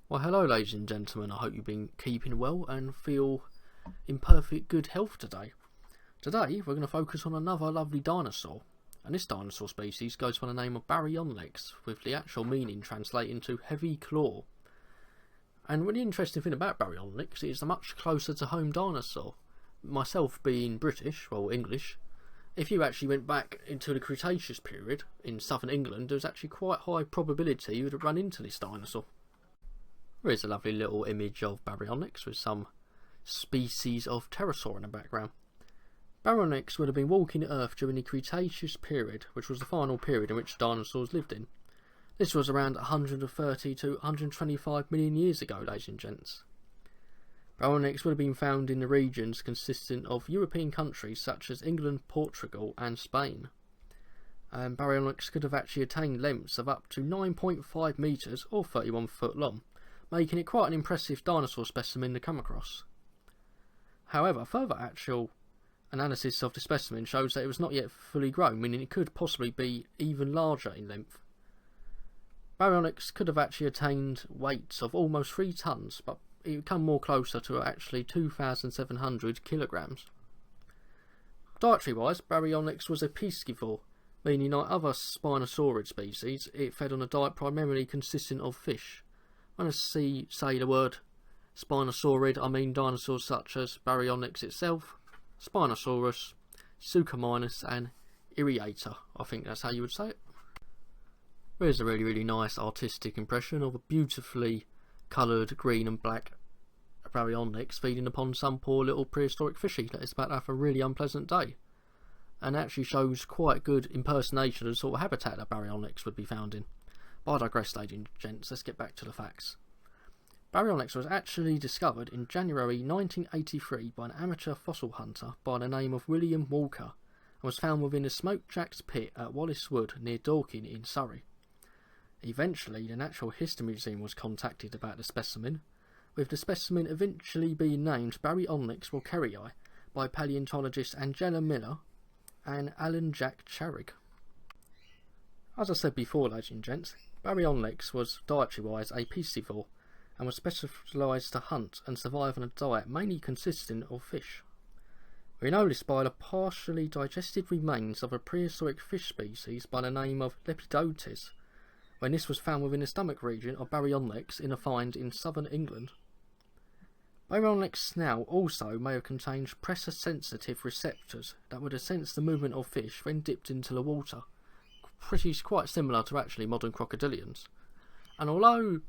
Well, hello, ladies and gentlemen. I hope you've been keeping well and feel in perfect good health today. Today, we're going to focus on another lovely dinosaur, and this dinosaur species goes by the name of Baryonyx, with the actual meaning translating to heavy claw. And really interesting thing about Baryonyx is a much closer to home dinosaur. Myself being British, well English, if you actually went back into the Cretaceous period in southern England, there's actually quite high probability you would have run into this dinosaur. There is a lovely little image of Baryonyx with some species of pterosaur in the background. Baryonyx would have been walking Earth during the Cretaceous period, which was the final period in which dinosaurs lived in. This was around 130 to 125 million years ago, ladies and gents. Baryonyx would have been found in the regions consisting of European countries such as England, Portugal and Spain. Baryonyx could have actually attained lengths of up to 9.5 metres or 31 foot long, making it quite an impressive dinosaur specimen to come across. However, further actual analysis of the specimen shows that it was not yet fully grown, meaning it could possibly be even larger in length. Baryonyx could have actually attained weights of almost 3 tonnes, but it would come more closer to actually 2,700 kilograms. Dietary wise, Baryonyx was a piscivore, meaning like other spinosaurid species, it fed on a diet primarily consisting of fish. When I say the word spinosaurid, I mean dinosaurs such as Baryonyx itself, Spinosaurus, Suchomimus and Irriator. I think that's how you would say it. There's a really nice artistic impression of a beautifully coloured green and black Baryonyx feeding upon some poor little prehistoric fishy that is about to have a really unpleasant day, and actually shows quite good impersonation of the sort of habitat that Baryonyx would be found in. But I digress, ladies and gents, let's get back to the facts. Baryonyx was actually discovered in January 1983 by an amateur fossil hunter by the name of William Walker, and was found within the Smokejack's pit at Wallace Wood near Dorking in Surrey. Eventually, the Natural History Museum was contacted about the specimen, with the specimen eventually being named Baryonyx walkerii by paleontologists Angela Miller and Alan Jack Charig. As I said before, ladies and gents, Baryonyx was dietary-wise a piscivore and was specialised to hunt and survive on a diet mainly consisting of fish. We know this by the partially digested remains of a prehistoric fish species by the name of Lepidotes, when this was found within the stomach region of Baryonyx in a find in southern England. Baryonyx snout also may have contained pressure-sensitive receptors that would have sensed the movement of fish when dipped into the water, quite similar to actually modern crocodilians. And although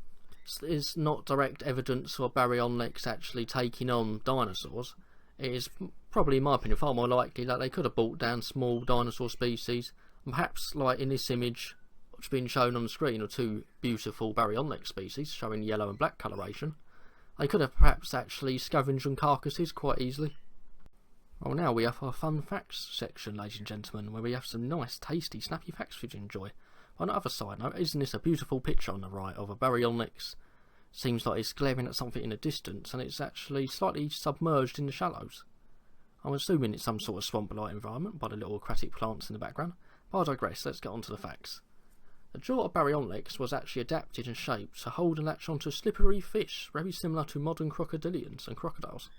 there's not direct evidence for Baryonyx actually taking on dinosaurs, it is probably, in my opinion, far more likely that they could have brought down small dinosaur species, and perhaps like in this image which has been shown on the screen of 2 beautiful Baryonyx species showing yellow and black coloration, they could have perhaps actually scavenged on carcasses quite easily. Well, now we have our fun facts section, ladies and gentlemen, where we have some nice, tasty, snappy facts for you to enjoy. On the other side note, isn't this a beautiful picture on the right of a Baryonyx? Seems like it's glaring at something in the distance, and it's actually slightly submerged in the shallows. I'm assuming it's some sort of swamp-like environment by the little aquatic plants in the background, but I digress, let's get on to the facts. The jaw of Baryonyx was actually adapted and shaped to hold and latch onto slippery fish, very similar to modern crocodilians and crocodiles.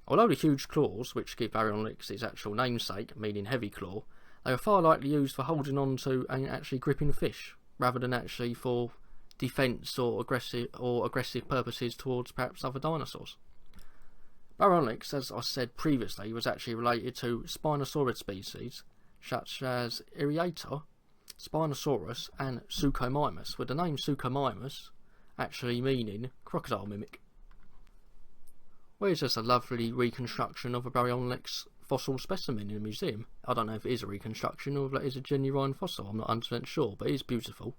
Although the huge claws, which give Baryonyx its actual namesake, meaning heavy claw, they are far likely used for holding on to and actually gripping fish, rather than actually for defence or aggressive purposes towards perhaps other dinosaurs. Baryonyx, as I said previously, was actually related to spinosaurid species such as Irriator, Spinosaurus and Suchomimus, with the name Suchomimus actually meaning crocodile mimic. Where's just a lovely reconstruction of a Baryonyx fossil specimen in a museum. I don't know if it is a reconstruction or if it is a genuine fossil, I'm not 100% sure, but it is beautiful.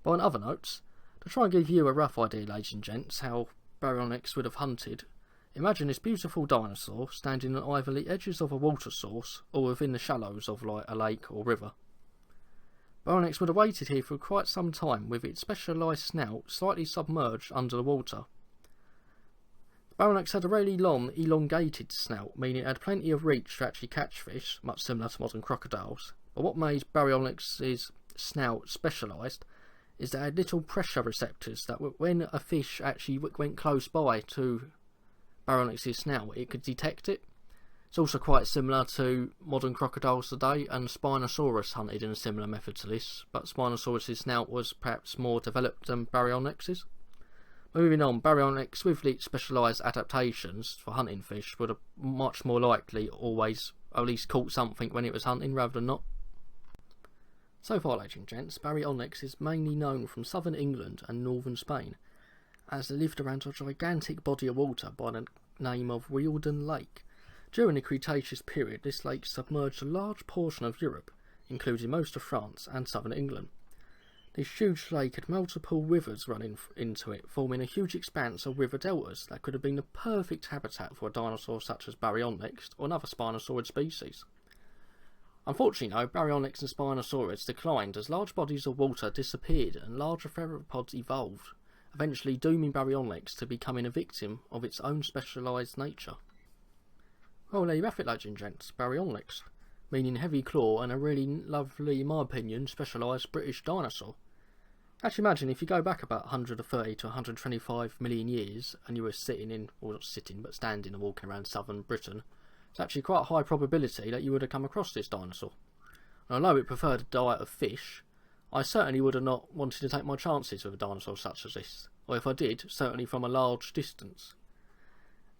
But on other notes, to try and give you a rough idea, ladies and gents, how Baryonyx would have hunted, imagine this beautiful dinosaur standing on either the edges of a water source or within the shallows of like a lake or river. Baryonyx would have waited here for quite some time with its specialised snout slightly submerged under the water. Baryonyx had a really long, elongated snout, meaning it had plenty of reach to actually catch fish, much similar to modern crocodiles. But what made Baryonyx's snout specialised is they had little pressure receptors that when a fish actually went close by to Baryonyx's snout, it could detect it. It's also quite similar to modern crocodiles today, and Spinosaurus hunted in a similar method to this, but Spinosaurus' snout was perhaps more developed than Baryonyx's. Moving on, Baryonyx with its specialised adaptations for hunting fish would have much more likely always at least caught something when it was hunting rather than not. So far, ladies and gents, Baryonyx is mainly known from southern England and northern Spain, as they lived around a gigantic body of water by the name of Wealden Lake. During the Cretaceous period, this lake submerged a large portion of Europe, including most of France and southern England. This huge lake had multiple rivers running into it, forming a huge expanse of river deltas that could have been the perfect habitat for a dinosaur such as Baryonyx or another Spinosaurid species. Unfortunately though, Baryonyx and Spinosaurus declined as large bodies of water disappeared and larger theropods evolved, eventually dooming Baryonyx to becoming a victim of its own specialised nature. Well, there you have it, ladies and gents, Baryonyx, meaning heavy claw and a really lovely, in my opinion, specialised British dinosaur. Actually imagine if you go back about 130 to 125 million years and you were sitting in, or not sitting, but standing and walking around southern Britain, it's actually quite a high probability that you would have come across this dinosaur. And although it preferred a diet of fish, I certainly would have not wanted to take my chances with a dinosaur such as this, or if I did, certainly from a large distance.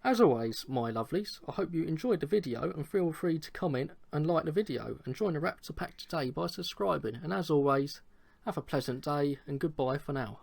As always, my lovelies, I hope you enjoyed the video and feel free to comment and like the video and join the Raptor Pack today by subscribing, and as always, have a pleasant day and goodbye for now.